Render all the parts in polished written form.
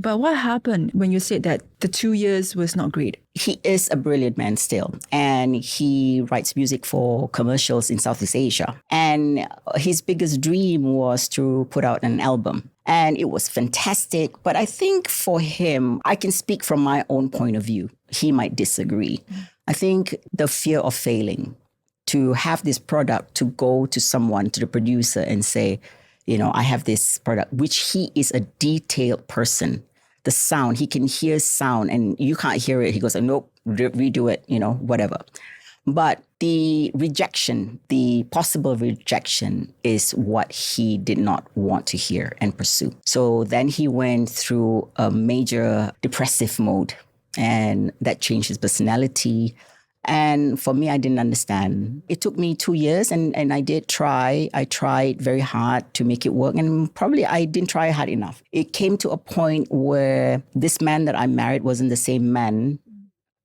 But what happened when you said that the 2 years was not great? He is a brilliant man still, and he writes music for commercials in Southeast Asia. And his biggest dream was to put out an album. And it was fantastic. But I think for him, I can speak from my own point of view. He might disagree. I think the fear of failing, to have this product, to go to someone, to the producer and say, I have this product, which he is a detailed person. The sound, he can hear sound and you can't hear it. He goes, nope, redo it, whatever. But the rejection, the possible rejection is what he did not want to hear and pursue. So then he went through a major depressive mode, and that changed his personality. And for me, I didn't understand. It took me 2 years and I did try. I tried very hard to make it work. And probably I didn't try hard enough. It came to a point where this man that I married wasn't the same man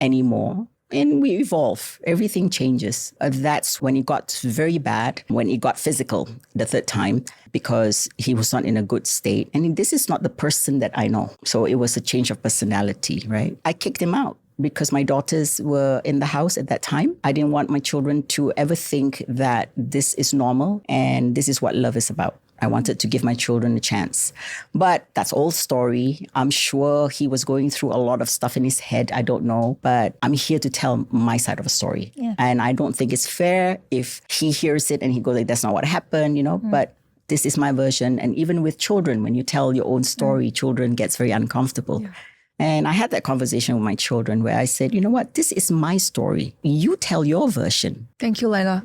anymore. And we evolve. Everything changes. That's when it got very bad, when it got physical the third time, because he was not in a good state. And this is not the person that I know. So it was a change of personality, right? I kicked him out because my daughters were in the house at that time. I didn't want my children to ever think that this is normal and this is what love is about. I wanted to give my children a chance. But that's old story. I'm sure he was going through a lot of stuff in his head. I don't know. But I'm here to tell my side of the story. Yeah. And I don't think it's fair if he hears it and he goes like, that's not what happened, But this is my version. And even with children, when you tell your own story, children gets very uncomfortable. Yeah. And I had that conversation with my children where I said, you know what, this is my story. You tell your version. Thank you, Laila.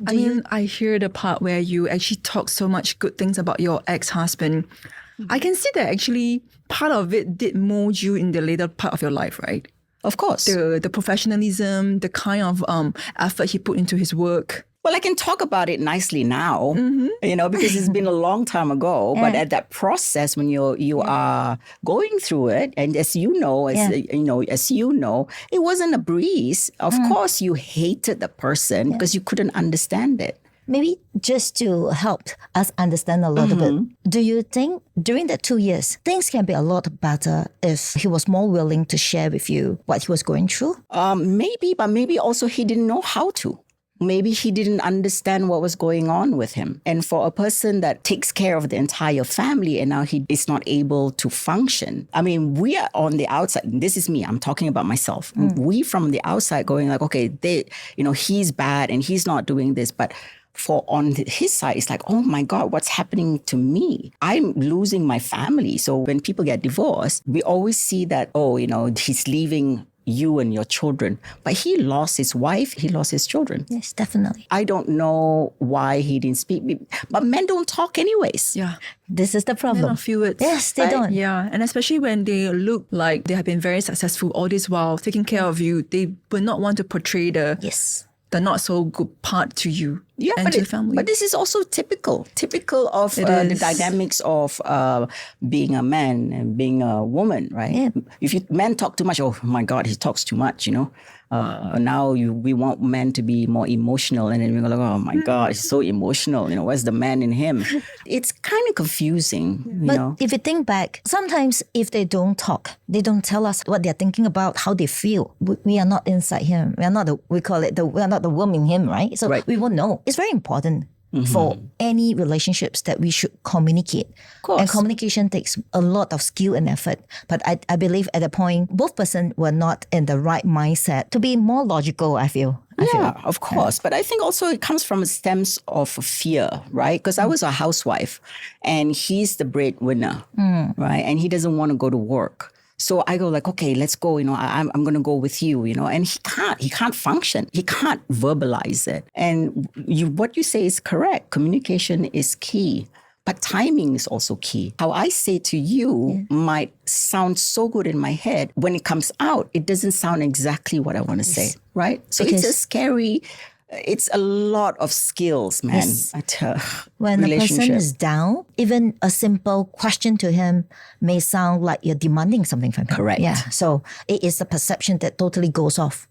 I hear the part where you actually talk so much good things about your ex-husband. I can see that actually part of it did mold you in the later part of your life, right? Of course. The professionalism, the kind of effort he put into his work. Well, I can talk about it nicely now, because it's been a long time ago. But at that process, when you are going through it, and as you know, it wasn't a breeze. Of course, you hated the person because you couldn't understand it. Maybe just to help us understand a little bit, do you think during the 2 years, things can be a lot better if he was more willing to share with you what he was going through? Maybe, but maybe also he didn't know how to. Maybe he didn't understand what was going on with him. And for a person that takes care of the entire family and now he is not able to function. I mean, we are on the outside. This is me. I'm talking about myself. We from the outside going like, okay, he's bad and he's not doing this. But for on his side, it's like, oh my God, what's happening to me? I'm losing my family. So when people get divorced, we always see that, he's leaving you and your children. But he lost his wife, he lost his children. Yes, definitely. I don't know why he didn't speak, but men don't talk anyways. Yeah. This is the problem. Men don't feel it. Yes, they don't. Yeah, and especially when they look like they have been very successful all this while, taking care of you, they will not want to portray the not so good part to you and to the family. But this is also typical of the dynamics of being a man and being a woman, right? Yeah. If men talk too much, oh my God, he talks too much, Now we want men to be more emotional, and then we're like, oh my God, he's so emotional. Where's the man in him? It's kind of confusing. But if you think back, sometimes if they don't talk, they don't tell us what they're thinking about, how they feel. We are not inside him. We are not we are not the worm in him, right? So we won't know. It's very important for any relationships that we should communicate. Of course. And communication takes a lot of skill and effort. But I believe at the point, both persons were not in the right mindset to be more logical, I feel. Of course. But I think also it comes from a stems of fear, right? Because I was a housewife and he's the breadwinner, right? And he doesn't want to go to work. So I go like, okay, let's go, I'm going to go with you, and he can't function. He can't verbalize it. And what you say is correct. Communication is key, but timing is also key. How I say to you might sound so good in my head. When it comes out, it doesn't sound exactly what I want to say, right? So it's a lot of skills, man. Yes. When a person is down, even a simple question to him may sound like you're demanding something from him. Correct. Yeah. So it is a perception that totally goes off.